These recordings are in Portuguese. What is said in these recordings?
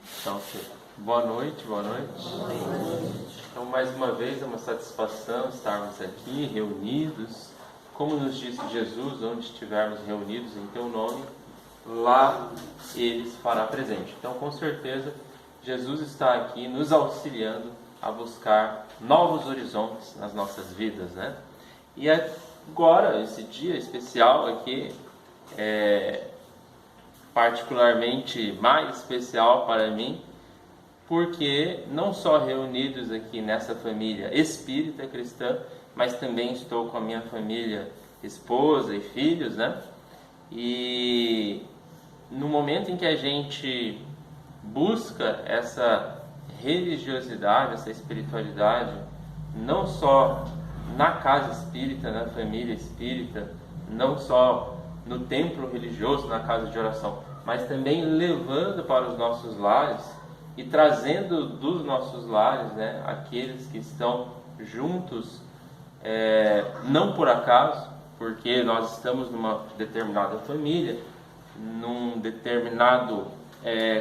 Então, boa noite, boa noite. Então, mais uma vez, é uma satisfação estarmos aqui reunidos. Como nos disse Jesus, onde estivermos reunidos em Teu nome, lá Ele se fará presente. Então, com certeza, Jesus está aqui nos auxiliando a buscar novos horizontes nas nossas vidas, né? E agora, esse dia especial aqui, particularmente mais especial para mim, porque não só reunidos aqui nessa família espírita cristã, mas também estou com a minha família, esposa e filhos, né? E no momento em que a gente busca essa religiosidade, essa espiritualidade, não só na casa espírita, na família espírita, não só no templo religioso, na casa de oração, mas também levando para os nossos lares e trazendo dos nossos lares, né, aqueles que estão juntos, não por acaso, porque nós estamos numa determinada família, num determinado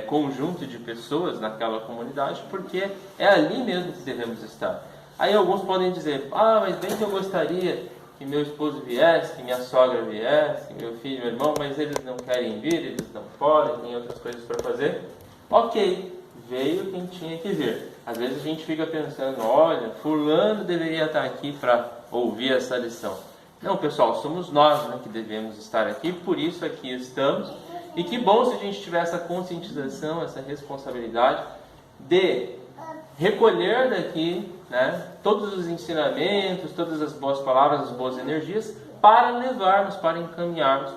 conjunto de pessoas naquela comunidade, porque é ali mesmo que devemos estar. Aí alguns podem dizer, mas bem que eu gostaria que meu esposo viesse, que minha sogra viesse, que meu filho, meu irmão, mas eles não querem vir, eles não podem, tem outras coisas para fazer. Ok, veio quem tinha que vir. Às vezes a gente fica pensando, olha, fulano deveria estar aqui para ouvir essa lição. Não, pessoal, somos nós, né, que devemos estar aqui, por isso aqui estamos. E que bom se a gente tiver essa conscientização, essa responsabilidade de recolher daqui, né, todos os ensinamentos, todas as boas palavras, as boas energias, para levarmos, para encaminharmos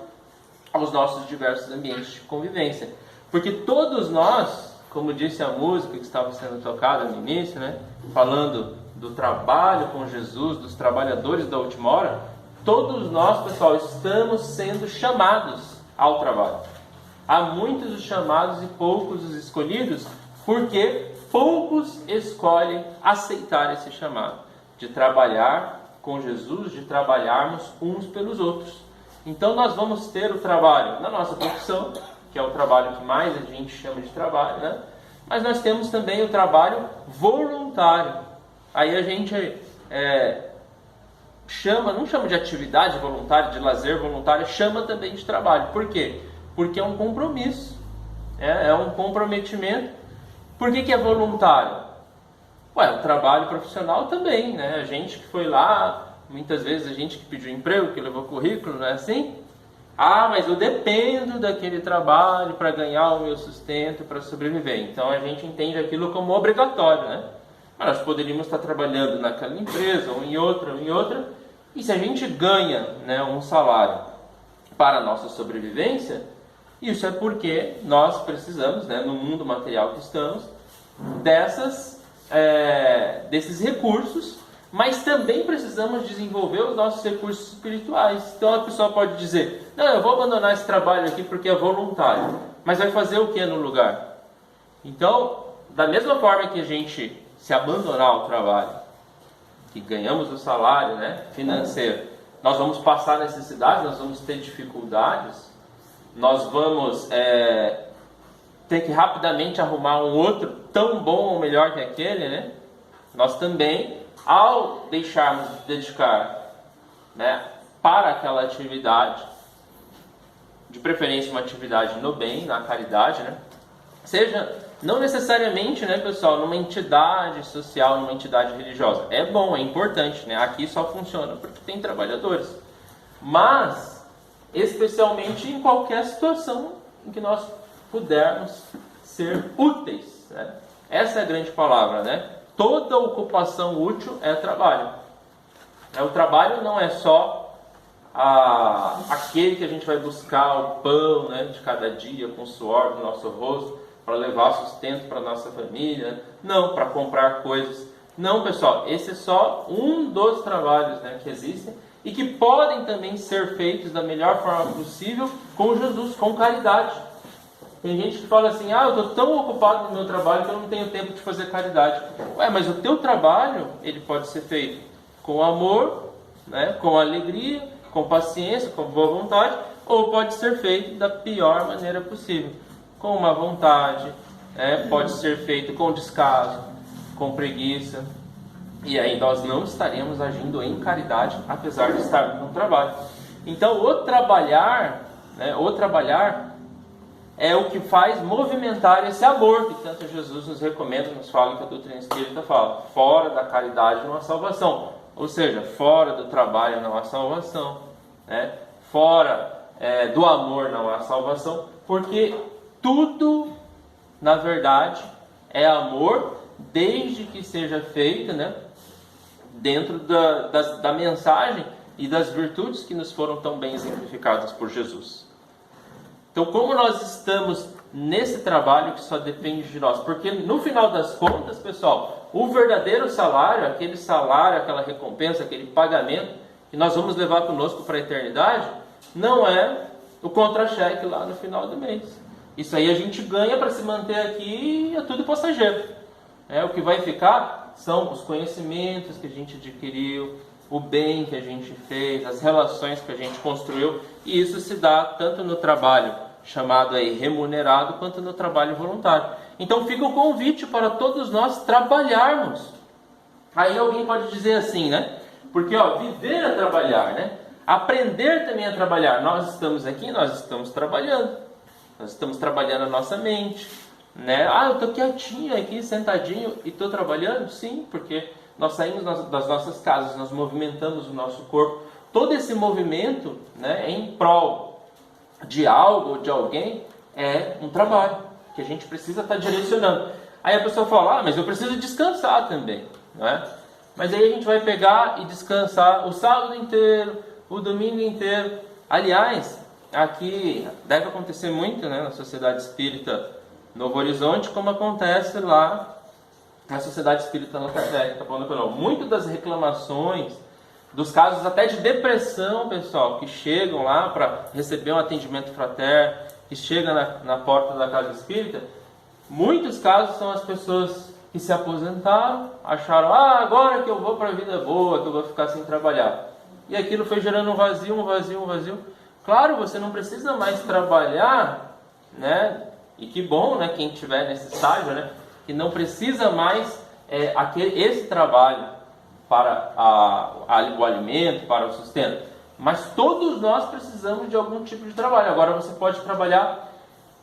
aos nossos diversos ambientes de convivência. Porque todos nós, como disse a música que estava sendo tocada no início, né, falando do trabalho com Jesus, dos trabalhadores da última hora, todos nós, pessoal, estamos sendo chamados ao trabalho. Há muitos os chamados e poucos os escolhidos, porque poucos escolhem aceitar esse chamado de trabalhar com Jesus, de trabalharmos uns pelos outros. Então nós vamos ter o trabalho na nossa profissão, que é o trabalho que mais a gente chama de trabalho, né? Mas nós temos também o trabalho voluntário. Aí a gente não chama de atividade voluntária, de lazer voluntário, chama também de trabalho. Por quê? Porque é um compromisso, é um comprometimento. Por que é voluntário? O trabalho profissional também, né? A gente que foi lá, muitas vezes a gente que pediu emprego, que levou currículo, não é assim? Mas eu dependo daquele trabalho para ganhar o meu sustento, para sobreviver. Então a gente entende aquilo como obrigatório, né? Mas nós poderíamos estar trabalhando naquela empresa, ou em outra, e se a gente ganha, né, um salário para a nossa sobrevivência, isso é porque nós precisamos, né, no mundo material que estamos, desses recursos, mas também precisamos desenvolver os nossos recursos espirituais. Então a pessoa pode dizer, não, eu vou abandonar esse trabalho aqui porque é voluntário, mas vai fazer o que no lugar? Então, da mesma forma que a gente se abandonar ao trabalho, que ganhamos o salário, né, financeiro, nós vamos passar necessidades, nós vamos ter dificuldades, nós vamos ter que rapidamente arrumar um outro tão bom ou melhor que aquele, né? Nós também, ao deixarmos de dedicar, né, para aquela atividade, de preferência uma atividade no bem, na caridade, né? Seja, não necessariamente, né, pessoal, numa entidade social, numa entidade religiosa. É bom, é importante, né? Aqui só funciona porque tem trabalhadores. Mas especialmente em qualquer situação em que nós pudermos ser úteis, né? Essa é a grande palavra, né? Toda ocupação útil é trabalho. O trabalho não é só aquele que a gente vai buscar o pão, né, de cada dia com o suor do nosso rosto para levar sustento para a nossa família, não para comprar coisas. Não, pessoal, esse é só um dos trabalhos, né, que existem e que podem também ser feitos da melhor forma possível com Jesus, com caridade. Tem gente que fala assim, eu estou tão ocupado no meu trabalho que eu não tenho tempo de fazer caridade. Mas o teu trabalho, ele pode ser feito com amor, né, com alegria, com paciência, com boa vontade, ou pode ser feito da pior maneira possível, com má vontade, pode ser feito com descaso, com preguiça, e aí nós não estaremos agindo em caridade, apesar de estar no trabalho. Então, o trabalhar é o que faz movimentar esse amor que tanto Jesus nos recomenda, nos fala, que a doutrina espírita fala. Fora da caridade não há salvação. Ou seja, fora do trabalho não há salvação. Fora do amor não há salvação. Porque tudo, na verdade, é amor, desde que seja feito dentro da mensagem e das virtudes que nos foram tão bem exemplificadas por Jesus. Então, como nós estamos nesse trabalho que só depende de nós? Porque no final das contas, pessoal, o verdadeiro salário, aquela recompensa, aquele pagamento que nós vamos levar conosco para a eternidade, não é o contra-cheque lá no final do mês. Isso aí a gente ganha para se manter aqui e é tudo passageiro. O que vai ficar são os conhecimentos que a gente adquiriu, o bem que a gente fez, as relações que a gente construiu, e isso se dá tanto no trabalho chamado aí remunerado, quanto no trabalho voluntário. Então fica o convite para todos nós trabalharmos. Aí alguém pode dizer assim, porque viver é trabalhar, aprender também a trabalhar. Nós estamos aqui, nós estamos trabalhando. Nós estamos trabalhando a nossa mente, eu estou quietinho aqui, sentadinho e estou trabalhando? Sim, porque nós saímos das nossas casas, nós movimentamos o nosso corpo. Todo esse movimento em prol de algo ou de alguém é um trabalho que a gente precisa estar direcionando. Aí a pessoa fala, mas eu preciso descansar também, Mas aí a gente vai pegar e descansar o sábado inteiro, o domingo inteiro. Aliás, aqui deve acontecer muito na Sociedade Espírita Novo Horizonte, como acontece lá na Sociedade Espírita Allan Kardec, muito das reclamações, dos casos até de depressão, pessoal, que chegam lá para receber um atendimento fraterno, que chegam na porta da casa espírita, muitos casos são as pessoas que se aposentaram, acharam, agora que eu vou para a vida boa, que eu vou ficar sem trabalhar. E aquilo foi gerando um vazio. Claro, você não precisa mais trabalhar, e que bom, quem estiver nesse estágio, que não precisa mais esse trabalho para o alimento, para o sustento. Mas todos nós precisamos de algum tipo de trabalho. Agora você pode trabalhar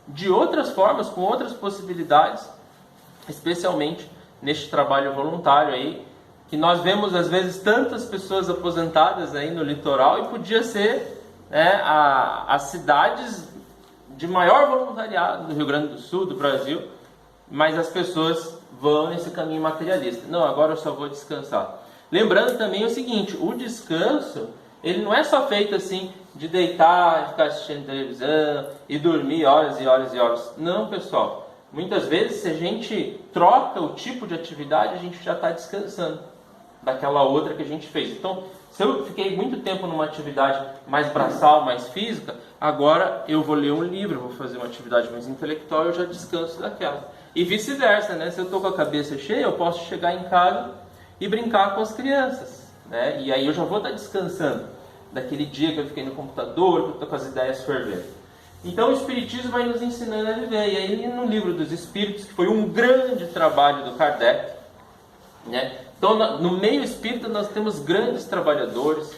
de outras formas, com outras possibilidades, especialmente neste trabalho voluntário aí, que nós vemos às vezes tantas pessoas aposentadas aí no litoral, e podia ser as cidades de maior voluntariado do Rio Grande do Sul, do Brasil, mas as pessoas vão nesse caminho materialista. Não, agora eu só vou descansar. Lembrando também o seguinte, o descanso, ele não é só feito assim, de deitar, ficar assistindo televisão e dormir horas e horas e horas. Não, pessoal. Muitas vezes, se a gente troca o tipo de atividade, a gente já está descansando daquela outra que a gente fez. Então, se eu fiquei muito tempo numa atividade mais braçal, mais física, agora eu vou ler um livro, vou fazer uma atividade mais intelectual, eu já descanso daquela. E vice-versa, Se eu estou com a cabeça cheia, eu posso chegar em casa e brincar com as crianças, E aí eu já vou estar descansando daquele dia que eu fiquei no computador, que eu estou com as ideias fervendo. Então o Espiritismo vai nos ensinando a viver. E aí no Livro dos Espíritos, que foi um grande trabalho do Kardec, Então no meio espírita nós temos grandes trabalhadores.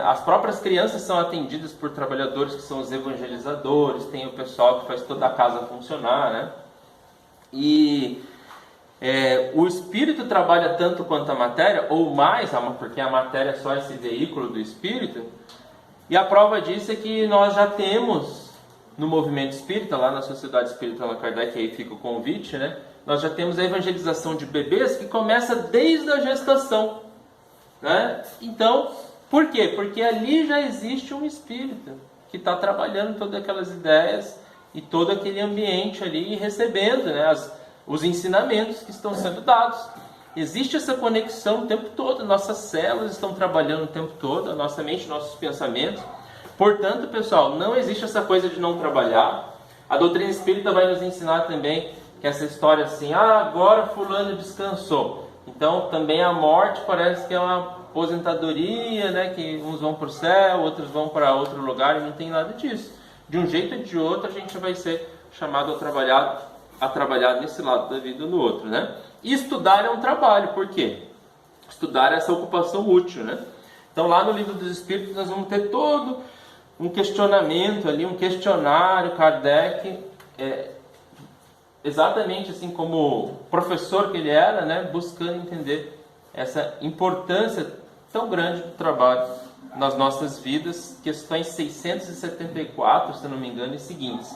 As próprias crianças são atendidas por trabalhadores que são os evangelizadores, tem o pessoal que faz toda a casa funcionar, E o espírito trabalha tanto quanto a matéria, ou mais, porque a matéria é só esse veículo do espírito. E a prova disso é que nós já temos, no movimento espírita, lá na Sociedade Espírita Allan Kardec, aí fica o convite, nós já temos a evangelização de bebês que começa desde a gestação. Então, por quê? Porque ali já existe um espírito que está trabalhando todas aquelas ideias e todo aquele ambiente ali, e recebendo os ensinamentos que estão sendo dados. Existe essa conexão o tempo todo, nossas células estão trabalhando o tempo todo, a nossa mente, nossos pensamentos. Portanto, pessoal, não existe essa coisa de não trabalhar. A doutrina espírita vai nos ensinar também que essa história assim, agora fulano descansou. Então, também a morte parece que é uma aposentadoria, que uns vão para o céu, outros vão para outro lugar, e não tem nada disso. De um jeito ou de outro, a gente vai ser chamado a trabalhar nesse lado da vida ou no outro, né? E estudar é um trabalho, por quê? Estudar é essa ocupação útil, né? Então lá no Livro dos Espíritos nós vamos ter todo um questionamento ali, um questionário, Kardec, exatamente assim como professor que ele era, né? Buscando entender essa importância tão grande do trabalho nas nossas vidas, questões 674, se não me engano, e seguintes.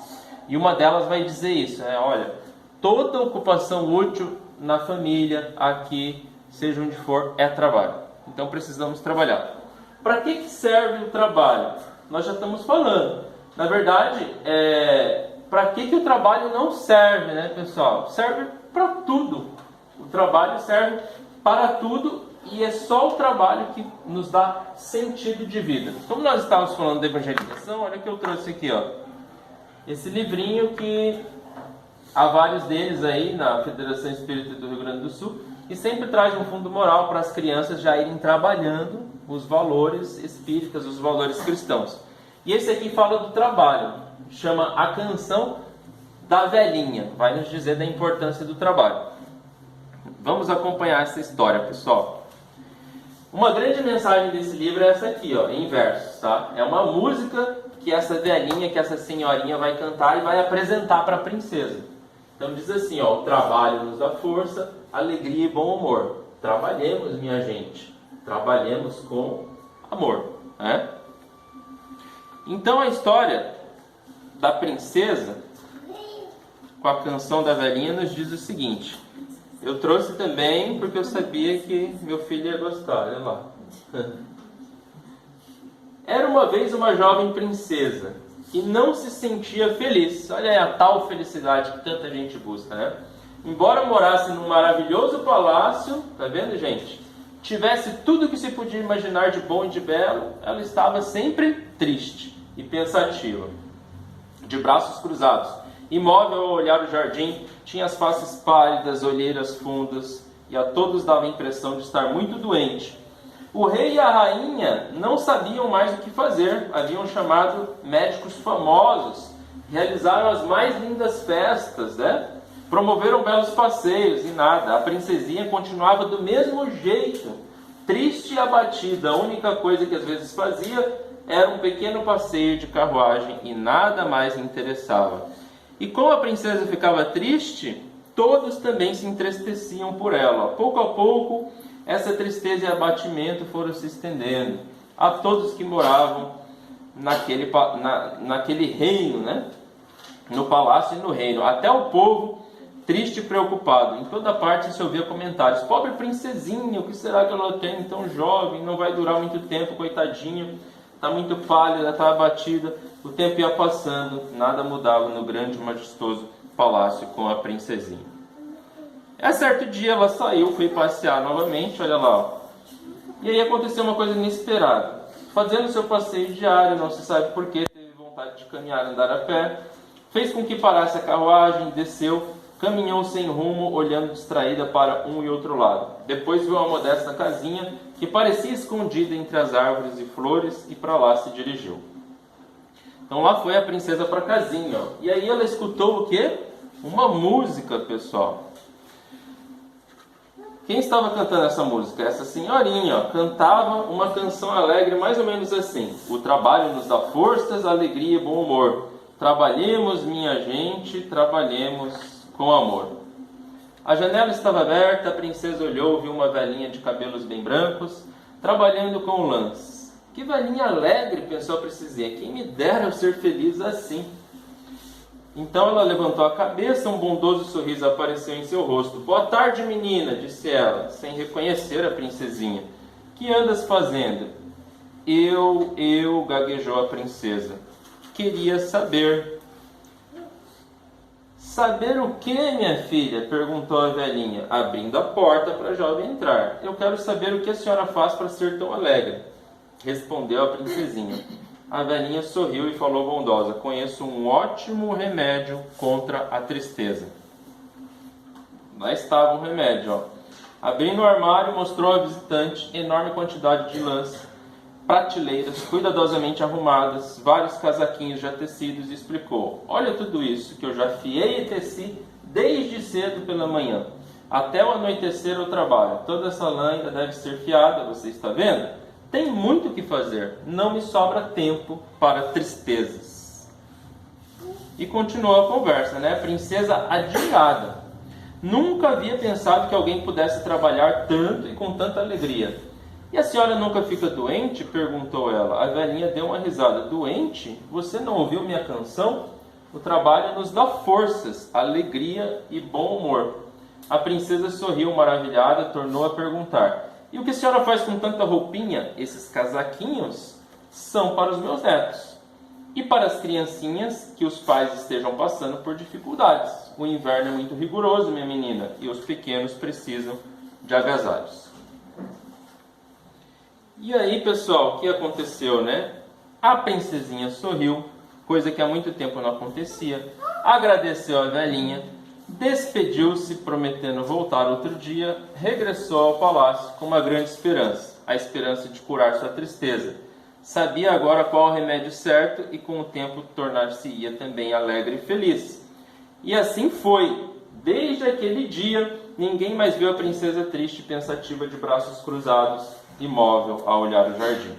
E uma delas vai dizer isso, olha, toda ocupação útil na família, aqui, seja onde for, é trabalho. Então precisamos trabalhar. Para que serve o trabalho? Nós já estamos falando. Na verdade, para que o trabalho não serve, né, pessoal? Serve para tudo. O trabalho serve para tudo e é só o trabalho que nos dá sentido de vida. Como nós estávamos falando de evangelização, olha o que eu trouxe aqui, ó. Esse livrinho que há vários deles aí na Federação Espírita do Rio Grande do Sul, e sempre traz um fundo moral para as crianças já irem trabalhando os valores espíritas, os valores cristãos. E esse aqui fala do trabalho, chama A Canção da Velhinha, vai nos dizer da importância do trabalho. Vamos acompanhar essa história, pessoal. Uma grande mensagem desse livro é essa aqui, ó, em versos, tá? É uma música que essa velhinha, que essa senhorinha vai cantar e vai apresentar para a princesa. Então diz assim, ó, o trabalho nos dá força, alegria e bom humor. Trabalhemos, minha gente. Trabalhemos com amor, né? Então a história da princesa com a canção da velhinha nos diz o seguinte. Eu trouxe também porque eu sabia que meu filho ia gostar, olha lá. Era uma vez uma jovem princesa que não se sentia feliz. Olha aí a tal felicidade que tanta gente busca, né? Embora morasse num maravilhoso palácio, tá vendo, gente? Tivesse tudo que se podia imaginar de bom e de belo, ela estava sempre triste e pensativa, de braços cruzados. Imóvel ao olhar o jardim, tinha as faces pálidas, olheiras fundas, e a todos dava a impressão de estar muito doente. O rei e a rainha não sabiam mais o que fazer, haviam chamado médicos famosos, realizaram as mais lindas festas, né? Promoveram belos passeios e nada. A princesinha continuava do mesmo jeito, triste e abatida. A única coisa que às vezes fazia era um pequeno passeio de carruagem e nada mais lhe interessava. E como a princesa ficava triste, todos também se entristeciam por ela. Pouco a pouco, essa tristeza e abatimento foram se estendendo a todos que moravam naquele reino, né? No palácio e no reino. Até o povo, triste e preocupado. Em toda parte se ouvia comentários. Pobre princesinha, o que será que ela tem tão jovem? Não vai durar muito tempo, coitadinha. Está muito pálida, está abatida. O tempo ia passando, nada mudava no grande e majestoso palácio com a princesinha. A certo dia ela saiu, foi passear novamente, olha lá. Ó. E aí aconteceu uma coisa inesperada. Fazendo seu passeio diário, não se sabe porquê, teve vontade de caminhar, andar a pé. Fez com que parasse a carruagem, desceu, caminhou sem rumo, olhando distraída para um e outro lado. Depois viu uma modesta casinha que parecia escondida entre as árvores e flores e para lá se dirigiu. Então lá foi a princesa para a casinha. Ó. E aí ela escutou o quê? Uma música, pessoal. Quem estava cantando essa música? Essa senhorinha, ó, cantava uma canção alegre, mais ou menos assim. O trabalho nos dá forças, alegria e bom humor. Trabalhemos, minha gente, trabalhemos com amor. A janela estava aberta, a princesa olhou, viu uma velhinha de cabelos bem brancos, trabalhando com o lance. Que velhinha alegre, pensou a princesinha, quem me dera eu ser feliz assim. Então ela levantou a cabeça, um bondoso sorriso apareceu em seu rosto. Boa tarde, menina, disse ela, sem reconhecer a princesinha. Que andas fazendo? Eu, gaguejou a princesa. Queria saber. Saber o que, minha filha? Perguntou a velhinha, abrindo a porta para a jovem entrar. Eu quero saber o que a senhora faz para ser tão alegre. Respondeu a princesinha. A velhinha sorriu e falou bondosa. Conheço um ótimo remédio contra a tristeza. Lá estava o remédio. Ó. Abrindo o armário, mostrou à visitante enorme quantidade de lãs prateleiras cuidadosamente arrumadas, vários casaquinhos já tecidos, e explicou: olha tudo isso que eu já fiei e teci desde cedo pela manhã. Até o anoitecer eu trabalho. Toda essa lã ainda deve ser fiada, você está vendo? Tem muito o que fazer. Não me sobra tempo para tristezas. E continuou a conversa, né? A princesa admirada. Nunca havia pensado que alguém pudesse trabalhar tanto e com tanta alegria. E a senhora nunca fica doente? Perguntou ela. A velhinha deu uma risada. Doente? Você não ouviu minha canção? O trabalho nos dá forças, alegria e bom humor. A princesa sorriu maravilhada, tornou a perguntar: e o que a senhora faz com tanta roupinha? Esses casaquinhos são para os meus netos e para as criancinhas que os pais estejam passando por dificuldades. O inverno é muito rigoroso, minha menina, e os pequenos precisam de agasalhos. E aí, pessoal, o que aconteceu, né? A princesinha sorriu, coisa que há muito tempo não acontecia, agradeceu a velhinha, despediu-se, prometendo voltar outro dia, regressou ao palácio com uma grande esperança, a esperança de curar sua tristeza. Sabia agora qual o remédio certo e com o tempo tornar-se-ia também alegre e feliz. E assim foi. Desde aquele dia, ninguém mais viu a princesa triste e pensativa de braços cruzados, imóvel a olhar o jardim.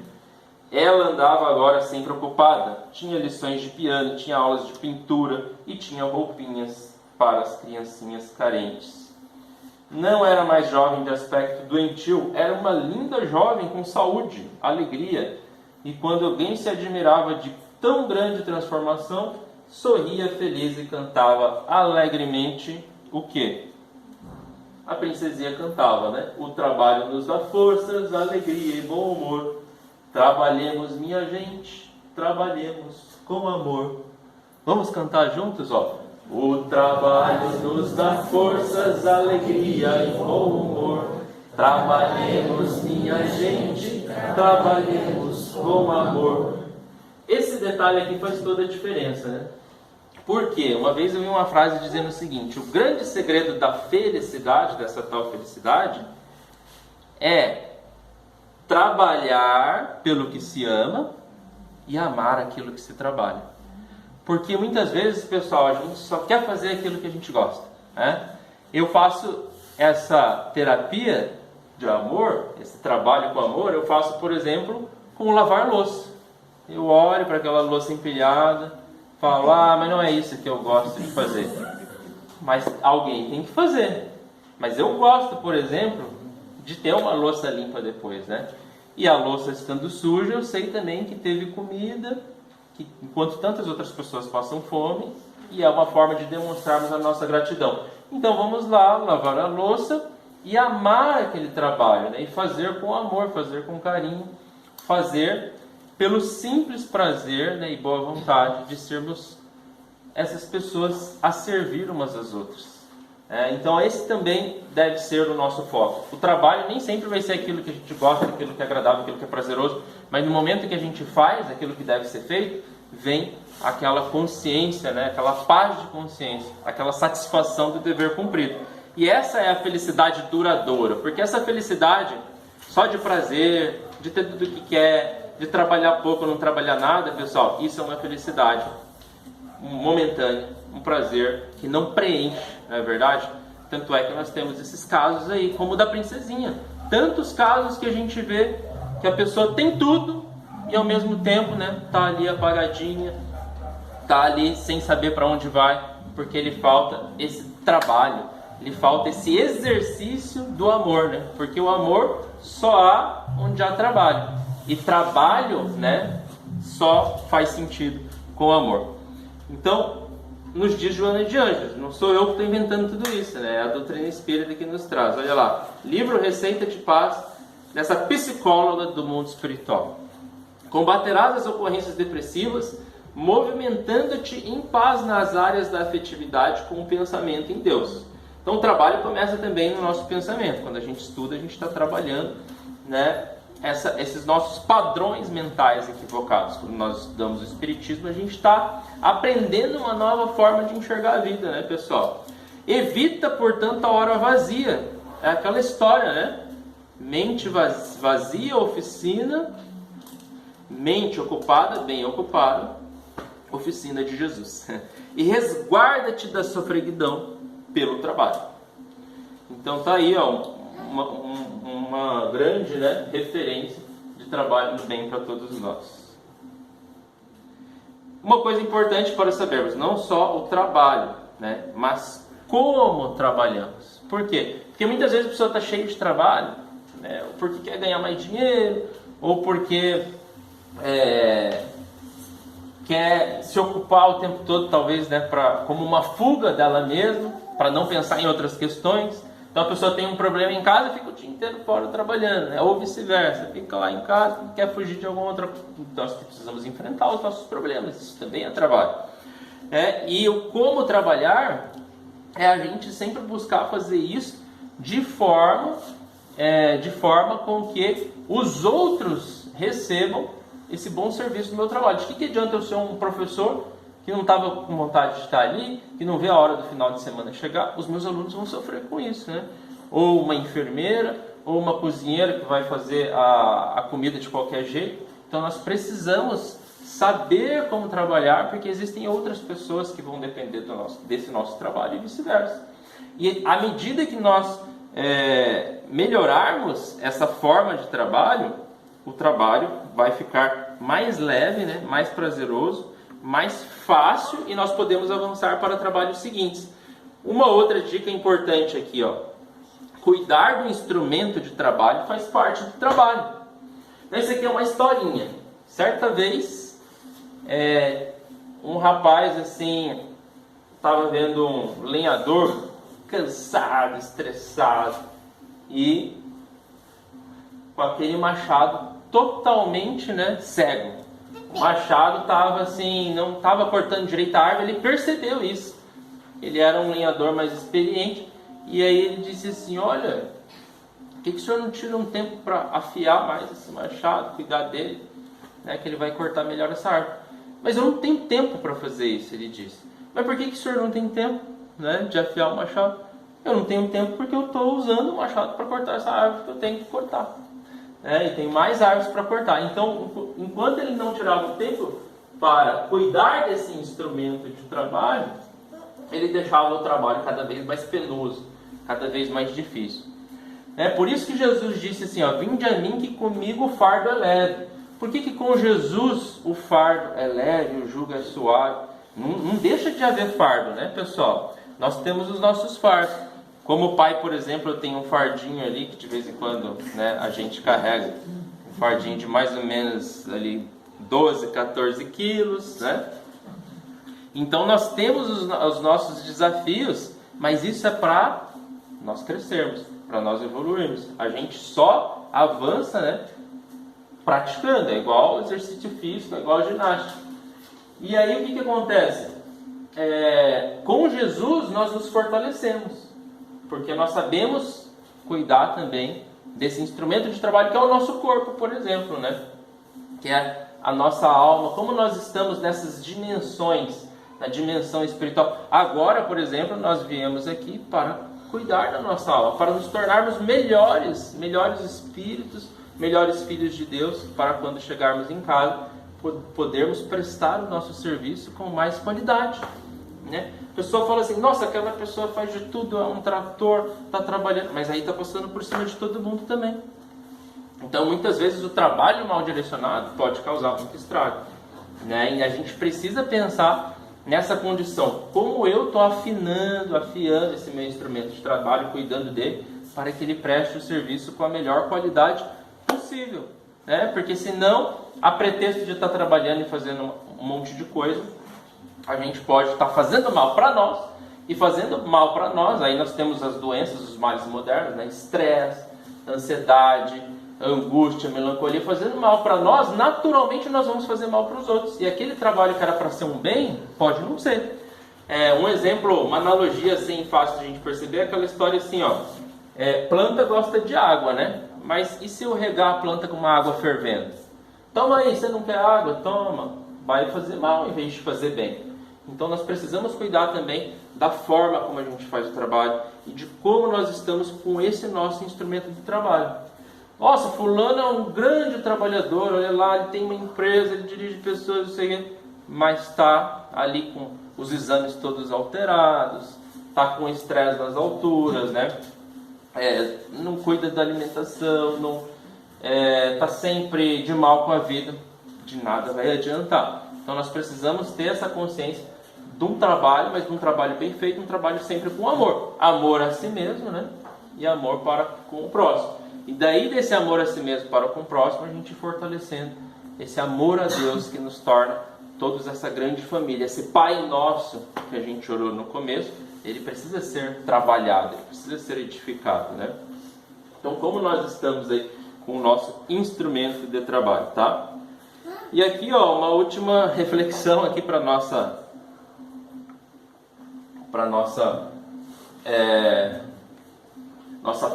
Ela andava agora sempre ocupada, tinha lições de piano, tinha aulas de pintura e tinha roupinhas para as criancinhas carentes. Não era mais jovem de aspecto doentio, era uma linda jovem com saúde, alegria, e quando alguém se admirava de tão grande transformação, sorria feliz e cantava alegremente o quê? A princesinha cantava, né? O trabalho nos dá forças, alegria e bom humor. Trabalhemos, minha gente, trabalhemos com amor. Vamos cantar juntos, ó. O trabalho nos dá forças, alegria e bom humor. Trabalhemos, minha gente, trabalhemos com amor. Esse detalhe aqui faz toda a diferença, né? Por quê? Uma vez eu vi uma frase dizendo o seguinte: o grande segredo da felicidade, dessa tal felicidade, é trabalhar pelo que se ama e amar aquilo que se trabalha. Porque muitas vezes, pessoal, a gente só quer fazer aquilo que a gente gosta, né? Eu faço essa terapia de amor, esse trabalho com amor, eu faço, por exemplo, com lavar louça. Eu olho para aquela louça empilhada, falo: mas não é isso que eu gosto de fazer. Mas alguém tem que fazer. Mas eu gosto, por exemplo, de ter uma louça limpa depois, né? E a louça estando suja, eu sei também que teve comida, que enquanto tantas outras pessoas passam fome, e é uma forma de demonstrarmos a nossa gratidão. Então vamos lá, lavar a louça e amar aquele trabalho, né? E fazer com amor, fazer com carinho, fazer pelo simples prazer, né, e boa vontade de sermos essas pessoas a servir umas às outras. Então esse também deve ser o nosso foco. O trabalho nem sempre vai ser aquilo que a gente gosta, aquilo que é agradável, aquilo que é prazeroso, mas no momento que a gente faz aquilo que deve ser feito, vem aquela consciência, né, aquela paz de consciência, aquela satisfação do dever cumprido. E essa é a felicidade duradoura, porque essa felicidade só de prazer, de ter tudo o que quer, de trabalhar pouco ou não trabalhar nada, pessoal, isso é uma felicidade momentânea, um prazer que não preenche, não é verdade? Tanto é que nós temos esses casos aí, como o da princesinha. Tantos casos que a gente vê que a pessoa tem tudo e ao mesmo tempo, né, tá ali apagadinha, tá ali sem saber para onde vai, porque lhe falta esse trabalho, lhe falta esse exercício do amor, né? Porque o amor só há onde há trabalho. E trabalho, né, só faz sentido com amor. Então, nos diz Joana de Ângeles, não sou eu que estou inventando tudo isso, né? É a doutrina espírita que nos traz. Olha lá, livro Receita de Paz, dessa psicóloga do mundo espiritual. Combaterás as ocorrências depressivas, movimentando-te em paz nas áreas da afetividade com o pensamento em Deus. Então, o trabalho começa também no nosso pensamento. Quando a gente estuda, a gente está trabalhando, né, esses nossos padrões mentais equivocados. Quando nós estudamos o Espiritismo, a gente está aprendendo uma nova forma de enxergar a vida, né, pessoal? Evita, portanto, a hora vazia. É aquela história, né? Mente vazia, oficina mente ocupada, bem ocupada, oficina de Jesus. E resguarda-te da sofreguidão pelo trabalho. Então tá aí, ó, uma grande, né, referência de trabalho do bem para todos nós. Uma coisa importante para sabermos, não só o trabalho, né, mas como trabalhamos. Por quê? Porque muitas vezes a pessoa está cheia de trabalho, né, ou porque quer ganhar mais dinheiro, ou porque quer se ocupar o tempo todo, talvez, né, como uma fuga dela mesma, para não pensar em outras questões. Então a pessoa tem um problema em casa e fica o dia inteiro fora trabalhando, né? Ou vice-versa, fica lá em casa e quer fugir de alguma outra... Nós precisamos enfrentar os nossos problemas, isso também é trabalho. E o como trabalhar é a gente sempre buscar fazer isso de forma com que os outros recebam esse bom serviço do meu trabalho. De que adianta eu ser um professor que não estava com vontade de estar ali, que não vê a hora do final de semana chegar? Os meus alunos vão sofrer com isso, né? Ou uma enfermeira, ou uma cozinheira que vai fazer a comida de qualquer jeito. Então nós precisamos saber como trabalhar, porque existem outras pessoas que vão depender desse nosso trabalho e vice-versa. E à medida que nós melhorarmos essa forma de trabalho, o trabalho vai ficar mais leve, né? Mais prazeroso, mais fácil, e nós podemos avançar para trabalhos seguintes. Uma outra dica importante aqui, ó. Cuidar do instrumento de trabalho faz parte do trabalho. Então, isso aqui é uma historinha. Certa vez, um rapaz assim estava vendo um lenhador cansado, estressado e com aquele machado totalmente, né, cego. O machado estava assim, não estava cortando direito a árvore. Ele percebeu isso. Ele era um lenhador mais experiente e aí ele disse assim: olha, por que o senhor não tira um tempo para afiar mais esse machado, cuidar dele, né, que ele vai cortar melhor essa árvore? Mas eu não tenho tempo para fazer isso, ele disse. Mas por que o senhor não tem tempo, né, de afiar o machado? Eu não tenho tempo porque eu estou usando o machado para cortar essa árvore que eu tenho que cortar. E tem mais árvores para cortar. Então, enquanto ele não tirava o tempo para cuidar desse instrumento de trabalho, ele deixava o trabalho cada vez mais penoso, cada vez mais difícil. Por isso que Jesus disse assim, ó: vinde a mim que comigo o fardo é leve. Por que com Jesus o fardo é leve, o jugo é suave? Não deixa de haver fardo, né, pessoal? Nós temos os nossos fardos. Como pai, por exemplo, eu tenho um fardinho ali que de vez em quando, né, a gente carrega. Um fardinho de mais ou menos ali 12, 14 quilos, né? Então nós temos os nossos desafios, mas isso é para nós crescermos, para nós evoluirmos. A gente só avança, né, praticando. É igual exercício físico, é igual ginástica. E aí o que acontece? Com Jesus nós nos fortalecemos. Porque nós sabemos cuidar também desse instrumento de trabalho que é o nosso corpo, por exemplo, né? Que é a nossa alma, como nós estamos nessas dimensões, na dimensão espiritual. Agora, por exemplo, nós viemos aqui para cuidar da nossa alma, para nos tornarmos melhores espíritos, melhores filhos de Deus, para quando chegarmos em casa, podermos prestar o nosso serviço com mais qualidade, né? A pessoa fala assim: nossa, aquela pessoa faz de tudo, é um trator, está trabalhando, mas aí está passando por cima de todo mundo também. Então muitas vezes o trabalho mal direcionado pode causar muito estrago, né? E a gente precisa pensar nessa condição: como eu estou afiando esse meu instrumento de trabalho, cuidando dele, para que ele preste o serviço com a melhor qualidade possível, né? Porque senão, a pretexto de estar trabalhando e fazendo um monte de coisa, a gente pode estar fazendo mal para nós, e fazendo mal para nós, aí nós temos as doenças, os males modernos, né? Estresse, ansiedade, angústia, melancolia, fazendo mal para nós, naturalmente nós vamos fazer mal para os outros. E aquele trabalho que era para ser um bem, pode não ser. Um exemplo, uma analogia assim fácil de a gente perceber, é aquela história assim, ó. Planta gosta de água, né? Mas e se eu regar a planta com uma água fervendo? Toma aí, você não quer água? Toma. Vai fazer mal em vez de fazer bem. Então nós precisamos cuidar também da forma como a gente faz o trabalho e de como nós estamos com esse nosso instrumento de trabalho. Nossa, fulano é um grande trabalhador, olha lá, ele tem uma empresa, ele dirige pessoas, não sei o quê, mas está ali com os exames todos alterados, está com estresse nas alturas, né? Não cuida da alimentação, não está sempre de mal com a vida, de nada vai adiantar. Então nós precisamos ter essa consciência de um trabalho, mas de um trabalho bem feito, um trabalho sempre com amor. Amor a si mesmo, né? E amor para com o próximo. E daí desse amor a si mesmo para com o próximo, a gente fortalecendo esse amor a Deus que nos torna todos essa grande família. Esse Pai Nosso que a gente orou no começo, ele precisa ser trabalhado, ele precisa ser edificado, né? Então, como nós estamos aí com o nosso instrumento de trabalho, tá? E aqui, ó, uma última reflexão aqui para nossa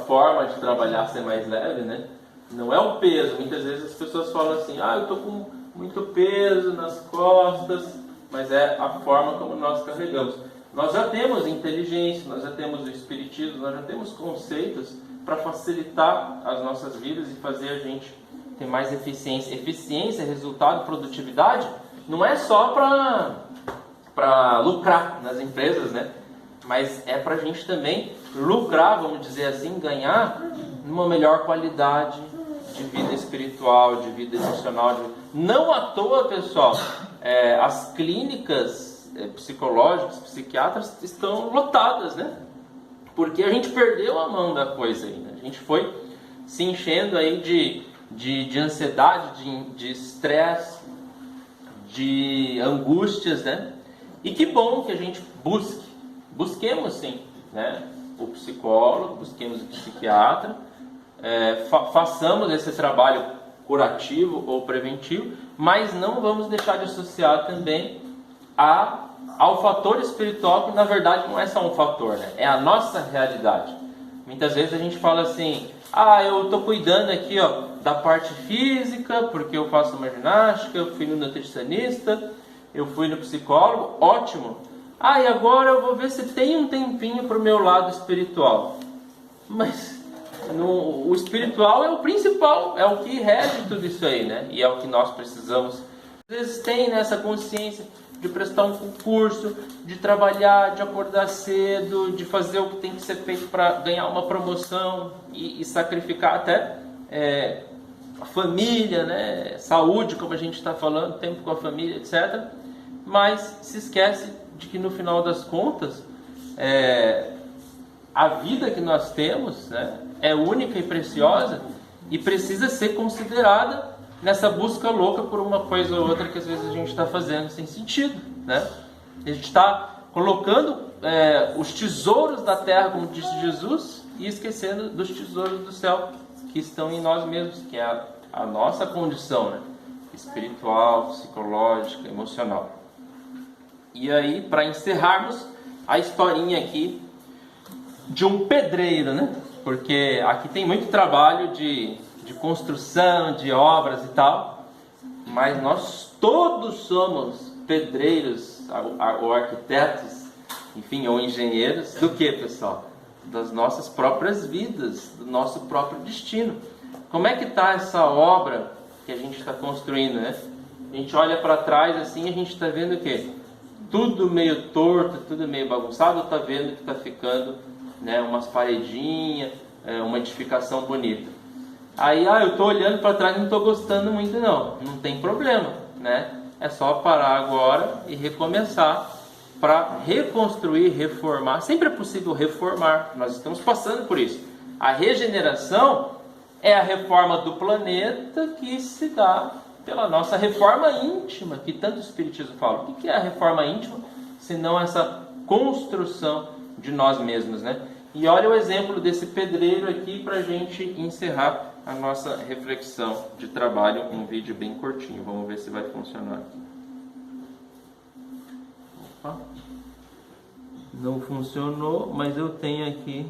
forma de trabalhar ser mais leve, né? Não é o peso. Muitas vezes as pessoas falam assim: ah, eu tô com muito peso nas costas, mas é a forma como nós carregamos. Nós já temos inteligência, nós já temos o espiritismo, nós já temos conceitos para facilitar as nossas vidas e fazer a gente ter mais eficiência. Eficiência, resultado, produtividade, não é só para lucrar nas empresas, né? Mas é para a gente também lucrar, vamos dizer assim, ganhar uma melhor qualidade de vida espiritual, de vida emocional. Não à toa, pessoal, as clínicas psicológicas, psiquiatras estão lotadas, né? Porque a gente perdeu a mão da coisa aí, né? A gente foi se enchendo aí de ansiedade, de estresse, de angústias, né? E que bom que a gente busquemos sim, né? O psicólogo, busquemos o psiquiatra, façamos esse trabalho curativo ou preventivo, mas não vamos deixar de associar também ao fator espiritual, que na verdade não é só um fator, né? É a nossa realidade. Muitas vezes a gente fala assim: ah, eu estou cuidando aqui, ó, da parte física, porque eu faço uma ginástica, eu fui no nutricionista, eu fui no psicólogo, ótimo. Ah, e agora eu vou ver se tem um tempinho para o meu lado espiritual. Mas o espiritual é o principal, é o que rege tudo isso aí, né? E é o que nós precisamos. Às vezes tem nessa consciência de prestar um concurso, de trabalhar, de acordar cedo, de fazer o que tem que ser feito para ganhar uma promoção e sacrificar até a família, né? Saúde, como a gente está falando, tempo com a família, etc. Mas se esquece de que no final das contas, a vida que nós temos, né, é única e preciosa e precisa ser considerada nessa busca louca por uma coisa ou outra que às vezes a gente está fazendo sem sentido, né? A gente está colocando os tesouros da terra, como disse Jesus, e esquecendo dos tesouros do céu, que estão em nós mesmos, que é a nossa condição, né? Espiritual, psicológica, emocional. E aí, para encerrarmos a historinha aqui de um pedreiro, né? Porque aqui tem muito trabalho de construção, de obras e tal, mas nós todos somos pedreiros ou arquitetos, enfim, ou engenheiros, do que, pessoal? Das nossas próprias vidas, do nosso próprio destino. Como é que está essa obra que a gente está construindo, né? A gente olha para trás assim, a gente está vendo o quê? Tudo meio torto, tudo meio bagunçado, está vendo que está ficando, né, umas paredinhas, uma edificação bonita. Aí, eu estou olhando para trás e não estou gostando muito não. Não tem problema, né? É só parar agora e recomeçar para reconstruir, reformar. Sempre é possível reformar, nós estamos passando por isso. A regeneração é a reforma do planeta que se dá pela nossa reforma íntima, que tanto o Espiritismo fala. O que é a reforma íntima, senão essa construção de nós mesmos, né? E olha o exemplo desse pedreiro aqui para a gente encerrar a nossa reflexão de trabalho, um vídeo bem curtinho. Vamos ver se vai funcionar. Opa. Não funcionou, mas eu tenho aqui,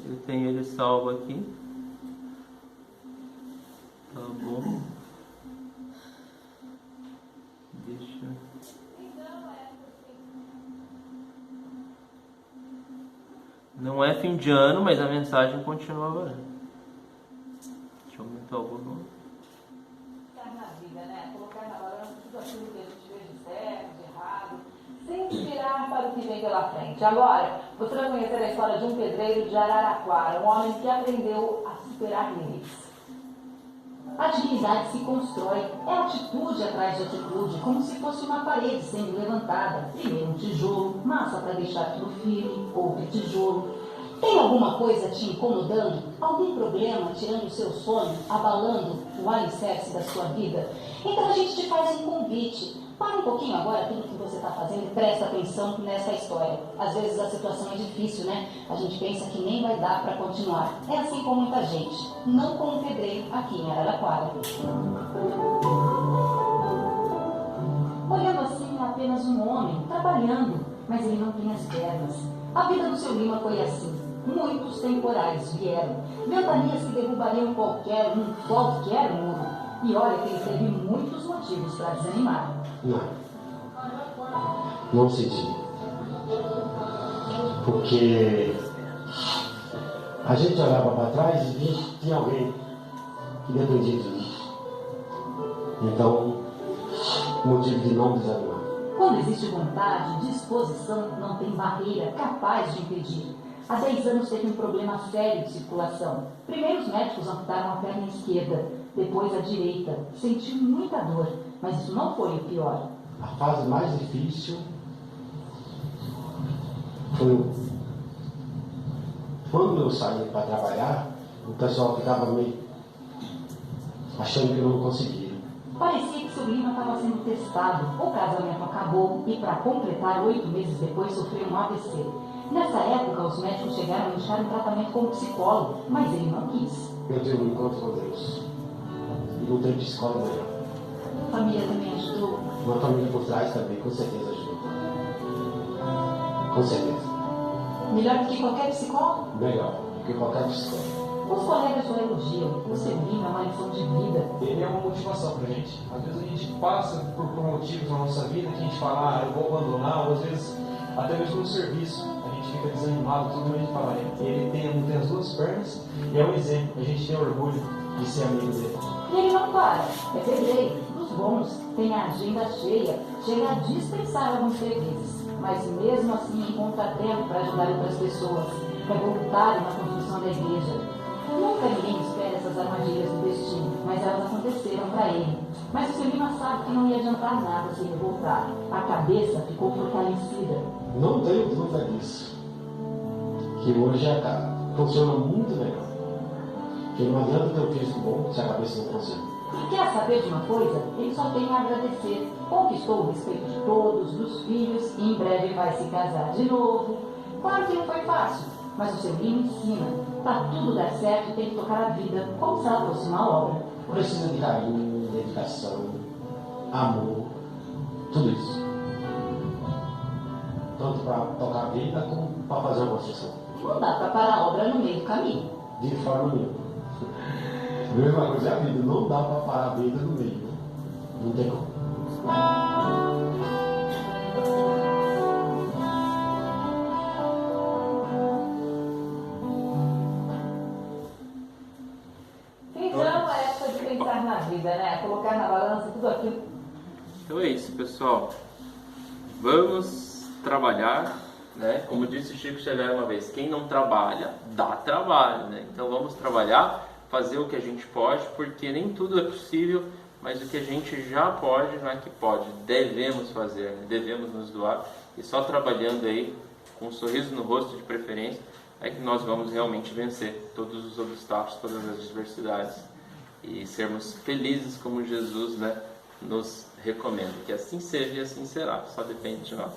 eu tenho ele salvo aqui. Tá bom. Deixa. Não é fim de ano, mas a mensagem continua valendo. Exatamente. Agora, você vai conhecer a história de um pedreiro de Araraquara, um homem que aprendeu a superar limites. A dignidade se constrói, é atitude atrás de atitude, como se fosse uma parede sendo levantada. Primeiro um tijolo, massa para deixar tudo firme, outro tijolo. Tem alguma coisa te incomodando? Algum problema tirando o seu sono, abalando o alicerce da sua vida? Então a gente te faz um convite. Para um pouquinho agora tudo que você está fazendo e presta atenção nessa história. Às vezes a situação é difícil, né? A gente pensa que nem vai dar para continuar. É assim com muita gente. Não com o pedreiro aqui em Araraquara. Olhando assim, é apenas um homem, trabalhando, mas ele não tem as pernas. A vida do seu Lima foi assim. Muitos temporais vieram. Ventanias que derrubariam qualquer muro. E olha que ele teve muitos motivos para desanimar. Não senti. Porque a gente olhava para trás e via que tinha alguém que dependia de mim. Então, motivo de não desanimar. Quando existe vontade, disposição, não tem barreira capaz de impedir. Há 10 anos teve um problema sério de circulação. Primeiro os médicos amputaram a perna esquerda, depois a direita. Sentiu muita dor, mas isso não foi o pior. A fase mais difícil foi quando eu saí para trabalhar, o pessoal ficava meio achando que eu não conseguia. Parecia que seu Lima estava sendo testado. O casamento acabou e, para completar, 8 meses depois, sofreu um AVC. Nessa época, os médicos chegaram a iniciar um tratamento como psicólogo, mas ele não quis. Eu tive um encontro com Deus. E não tem psicólogo melhor. A família também ajudou. Uma família por trás também, com certeza ajudou. Com certeza. Melhor do que qualquer psicólogo? Melhor do que qualquer psicólogo. Os colegas só elogiam. O seu Lima é uma lição de vida. Ele é uma motivação pra gente. Às vezes a gente passa por motivos na nossa vida que a gente fala, eu vou abandonar, ou às vezes até mesmo no serviço. A gente fica desanimado, tudo a gente fala, ele tem as duas pernas e é um exemplo. A gente tem orgulho de ser amigo dele. E ele não para. É pedreiro, dos bons, tem a agenda cheia, chega a dispensar alguns serviços. Mas mesmo assim encontra tempo para ajudar outras pessoas. É voluntário na construção da igreja. Nunca ninguém espera essas armadilhas do destino, mas elas aconteceram para ele. Mas o seu Lima sabe que não ia adiantar nada se revoltar. A cabeça ficou fortalecida. Não tenho dúvida disso. Que hoje funciona muito melhor. Porque não adianta ter um físico bom se a cabeça não funciona. E quer saber de uma coisa? Ele só tem a agradecer. Conquistou o respeito de todos, dos filhos, e em breve vai se casar de novo. Claro que não foi fácil, mas o seu Lima ensina. Para tudo dar certo, tem que tocar a vida como se ela fosse uma obra. Precisa de carinho, dedicação, amor, tudo isso. Tanto para tocar a vida como para fazer uma construção. Não dá para parar a obra no meio do caminho. De forma nenhuma. Mesma coisa é a vida, não dá para parar a vida no meio. Não tem como. Então é época de pensar na vida, né? Colocar na balança tudo aquilo. Então é isso, pessoal. Vamos trabalhar, né? Como disse Chico Xavier uma vez, quem não trabalha, dá trabalho, né? Então vamos trabalhar, fazer o que a gente pode, porque nem tudo é possível, mas o que a gente já pode, não é que pode, devemos fazer, né? Devemos nos doar, e só trabalhando aí, com um sorriso no rosto de preferência, é que nós vamos realmente vencer todos os obstáculos, todas as adversidades, e sermos felizes como Jesus, né, nos recomenda. Que assim seja e assim será, só depende de nós.